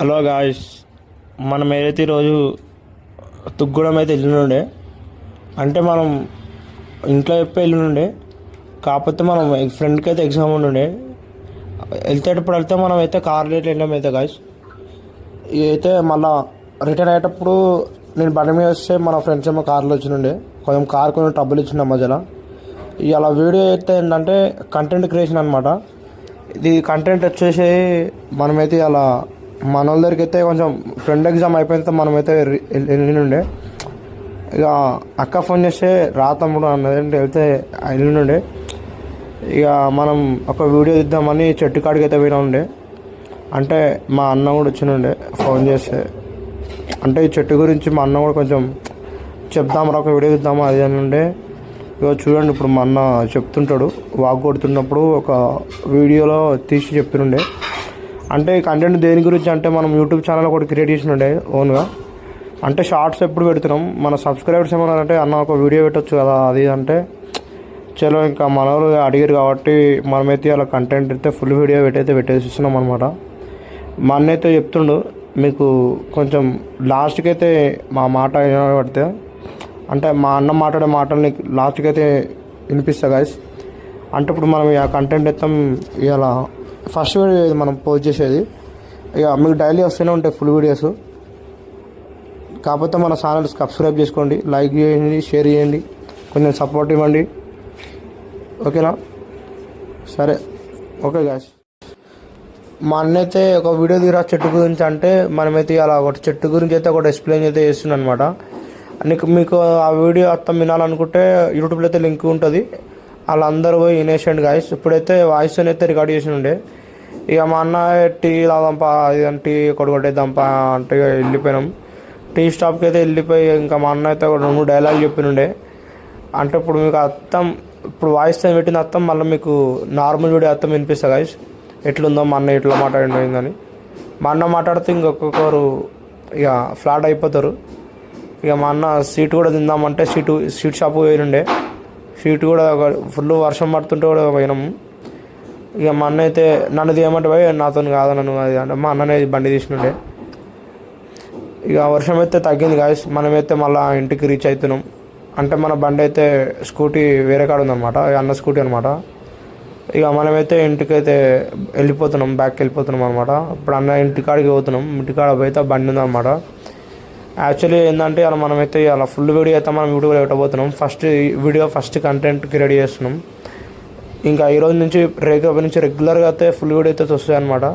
Hello guys, మనం ఏదైతే ఈరోజు తుగ్గూడెం అయితే వెళ్ళినుండే, అంటే మనం ఇంట్లో చెప్పి వెళ్ళినుండే. కాకపోతే మనం ఫ్రెండ్కి అయితే ఎగ్జామ్ ఉండే వెళ్తేటప్పుడు మనం అయితే కార్ రేట్ వెళ్ళాం అయితే గాయస్. ఇదైతే మళ్ళీ రిటర్న్ అయ్యేటప్పుడు నేను బండి మీద వస్తే మన ఫ్రెండ్స్ ఏమో కార్లో వచ్చినుండే, కొంచెం ట్రబుల్ ఇచ్చిండే మధ్యలో. ఇలా వీడియో అయితే ఏంటంటే కంటెంట్ క్రియేషన్ అనమాట. ఇది కంటెంట్ వచ్చేసి మనమైతే అలా మన వాళ్ళ దగ్గరికి అయితే కొంచెం ఫ్రెండ్ ఎగ్జామ్ అయిపోయిన మనమైతే వెళ్ళినుండే. ఇక అక్క ఫోన్ చేస్తే రా తమ్ముడు అన్నది, అంటే వెళ్తే వెళ్ళినుండే. ఇక మనం ఒక వీడియో ఇద్దామని చెట్టు కాడికి అయితే పోయినా ఉండే. అంటే మా అన్న కూడా వచ్చినుండే ఫోన్ చేస్తే, అంటే ఈ చెట్టు గురించి మా అన్న కూడా కొంచెం చెప్దామరా, ఒక వీడియో ఇద్దామా అది అని ఉండే. ఇక చూడండి, ఇప్పుడు మా అన్న చెప్తుంటాడు, వాక్ కొడుతున్నప్పుడు ఒక వీడియోలో తీసి చెప్పినుండే. అంటే ఈ కంటెంట్ దేని గురించి అంటే మనం యూట్యూబ్ ఛానల్ కూడా క్రియేట్ చేసినుండే ఓన్గా. అంటే షార్ట్స్ ఎప్పుడు పెడుతున్నాం, మన సబ్స్క్రైబర్స్ ఏమన్నారంటే అన్న ఒక వీడియో పెట్టచ్చు కదా అది అంటే, చలో ఇంకా మన వాళ్ళు అడిగారు కాబట్టి మనమైతే అలా కంటెంట్ అయితే ఫుల్ వీడియో పెట్టేసిస్తున్నాం అనమాట. మా అన్న అయితే చెప్తుండు, మీకు కొంచెం లాస్ట్కి అయితే మా మాట పడితే, అంటే మా అన్న మాట్లాడే మాటల్ని లాస్ట్కి అయితే వినిపిస్తా గాయస్. అంటే ఇప్పుడు మనం ఆ కంటెంట్ అయితే ఇలా ఫస్ట్ వీడియో మనం పోస్ట్ చేసేది, ఇక మీకు డైలీ వస్తూనే ఉంటాయి ఫుల్ వీడియోస్. కాకపోతే మన ఛానల్ సబ్స్క్రైబ్ చేసుకోండి, లైక్ చేయండి, షేర్ చేయండి, కొంచెం సపోర్ట్ ఇవ్వండి, ఓకేనా? సరే, ఓకే గాయస్. మా అన్న అయితే ఒక వీడియో తీరా చెట్టు గురించి అంటే మనమైతే అలా ఒక చెట్టు గురించి అయితే ఒకటి ఎక్స్ప్లెయిన్ అయితే చేస్తున్నాను అనమాట. మీకు ఆ వీడియో అర్థం వినాలనుకుంటే యూట్యూబ్లో అయితే లింక్ ఉంటుంది, వాళ్ళందరూ పోయి వినేసండి గాయస్. ఇప్పుడైతే వాయిస్ అయితే రికార్డ్ చేసి ఉండే. ఇక మా అన్న టీ తాగంపా, అది టీ కొట్టేద్దాంపా అంటే వెళ్ళిపోయినాం. టీ స్టాప్కి అయితే వెళ్ళిపోయి ఇంకా మా అన్న అయితే 2 డైలాగ్ చెప్పినుండే. అంటే ఇప్పుడు మీకు అర్థం, ఇప్పుడు వాయిస్ టైం పెట్టిన అర్థం మళ్ళీ మీకు నార్మల్ వీడియో అర్థం వినిపిస్తా గాయస్, ఎట్లుందో మా అన్న ఇట్లా మాట్లాడిందని. మా అన్న మాట్లాడితే ఇంకొకరు ఇక ఫ్లాట్ అయిపోతారు. ఇక మా అన్న సీట్ కూడా తిందామంటే స్వీట్ షాప్ పోయినుండే. స్వీట్ కూడా ఫుల్ వర్షం పడుతుంటే కూడా పోయినాము. ఇక మా అన్న అయితే నన్ను తీయమంటే పోయి నాతో కాదు నన్ను అది అంటే మా అన్ననే బండి తీసినుండే. ఇక వర్షం అయితే తగ్గింది గాయస్, మనమైతే మళ్ళీ ఇంటికి రీచ్ అవుతున్నాం. అంటే మన బండి అయితే స్కూటీ వేరే కాడ ఉందన్నమాట, అన్న స్కూటీ అనమాట. ఇక మనమైతే ఇంటికైతే వెళ్ళిపోతున్నాం, బ్యాక్కి వెళ్ళిపోతున్నాం అనమాట. ఇప్పుడు అన్న ఇంటికాడికి పోతున్నాం, ఇంటికాడ పోతే బండి ఉందన్నమాట. యాక్చువల్లీ ఏంటంటే అలా మనమైతే అలా ఫుల్ వీడియో అయితే మనం యూట్యూబ్లో పెట్టబోతున్నాం. ఫస్ట్ కంటెంట్ క్రియేట్ చేస్తున్నాం. ఇంకా ఈరోజు నుంచి రెగ్యులర్గా అయితే ఫుల్ వీడియో అయితే వస్తాయి అనమాట.